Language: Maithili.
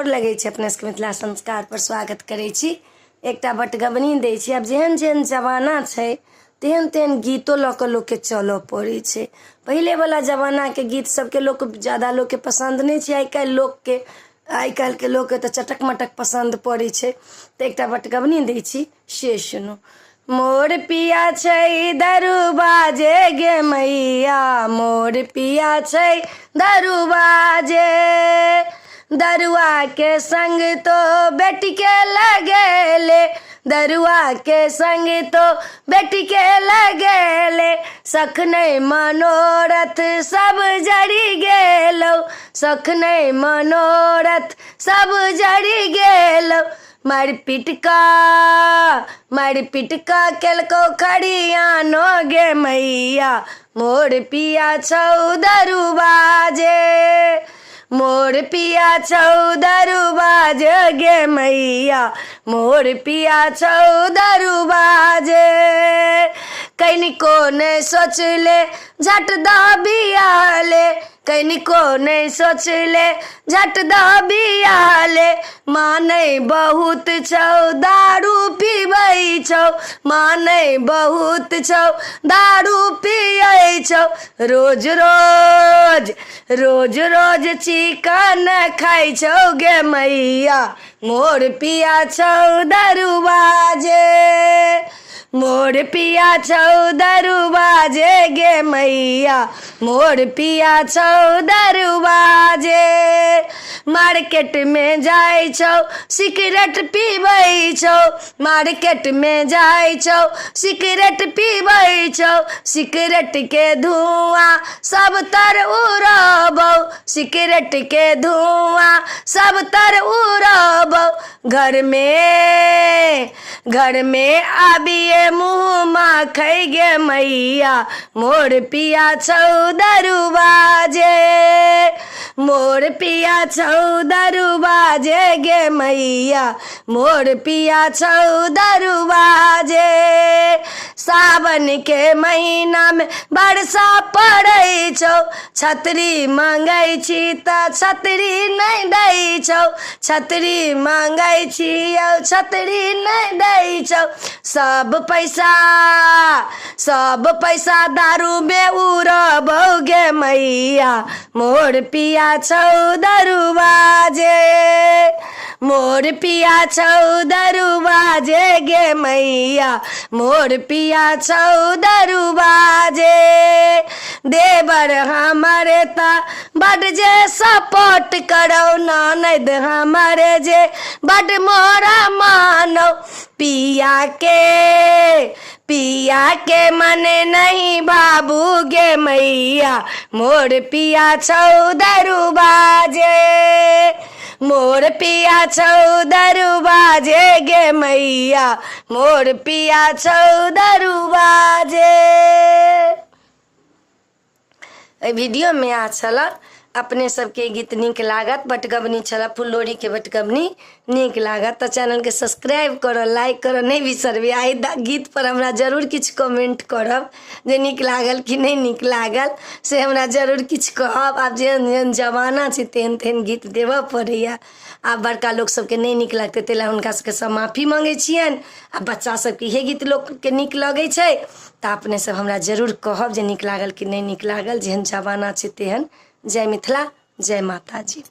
लगे अपने सबके मिथिला संस्कार पर स्वागत करै छी। एकटा बटगबनी दै छी। अब जेहन जेहन जमाना छै तेहन तेहन गीतो लऽ कऽ लोकके चलऽ पड़ै छै। पहिले वाला जमाना के गीत सबके लोक ज्यादा लोग के पसंद नहीं छै। आइ काल्हि के लोग के तो चटक मटक पसंद पड़ै छै। तो एकटा बटगबनी दै छी, से सुनो। मोर पिया छै दरुबाजे गे मैया, मोर पिया छै दरुबाजे, दरुआ के संग तो बेटी के लगेले, दरुआ के संग तो बेटी के लगेले, सख नहीं मनोरथ सब जड़ी गेलो, सख नहीं मनोरथ सब जड़ी गेलो। मार पिटका केलको खड़ियानो गे मैया, मोर पिया छौ दरुबाजे, मोर पिया छौ दरुबाजे गे मैया, मोर पिया छौ दरुबाजे। कनिको नहीं सोचले झट दबियाले, कनिको नहीं सोचले झट दबियाले, माने बहुत छौ दारू पीबै छौ, माने बहुत छौ दारू पियै छौ, रोज रोज रोज रोज चिकन खाइ छौ गे मैया, मोर पिया छौ दरुबाजे, मोर पिया छौ दरुबाजे गे मैया, मोर पिया छौ दरुबाजे। मार्केट में जाय छौ सिगरेट पीबै छौ, मार्केट में जाय छौ सिगरेट पीबै छौ, सिगरेट के धुआं सब तर उड़बौ, सिगरेट के धुआं सब तर उड़बौ, घर में आबिए मुँह माखै गे मैया, मोर पिया छौ दरुबाजे, मोर पिया छौ दरुबाजे गे मैया, मोर पिया छौ दरुबाजे। सावन के महीना में बरसा पड़ै छौ, छतरी मांगै छी त छतरी नहीं दै छौ, छतरी मांगै छी छतरी नहीं दै छौ, सब पैसा दारू में उड़बौ गे मैया, मोर पिया छौ दरुबाजे, मोर पिया छौ दरुबाजे गे मैया, मोर पिया छौ दरुबाजे। देवर हमारे ता बड जे सपोर्ट करो, ननद हमारे जे बड मोरा मानो, पिया के मने नहीं बाबू गे मैया, मोर पिया छौ दरुबाजे, मोर पिया छौ दरुबाजे गे मैया, मोर पिया छौ दरुबाजे। वीडियो में आ छला अपने सबके गीत नीक लागत, बटगबनी छला फुललोढ़ी के बटगबनी नीक लागत तो चैनल के सब्सक्राइब करो, लाइक करो नहीं बिसरबे। आई गीत पर हमरा जरूर किछु कमेंट करब जे नीक लागल कि नहीं नीक लागल, से हमरा जरूर किछु कहब। आब जेहन जेहन जमाना छै तेहन तेहन गीत देबऽ पड़ैया। आब बड़का लोग सबके नहीं नीक लागतै ताहि लए हुनका सबके सब माफी मांगै छियनि। आ बच्चा सबके इहे गीत लोकके नीक लगै छै तऽ अपने सब हमरा जरूर कहब जे नीक लागल कि नहीं नीक लागल। जेहन जमाना छै तेहन। जय मिथिला, जय माता जी।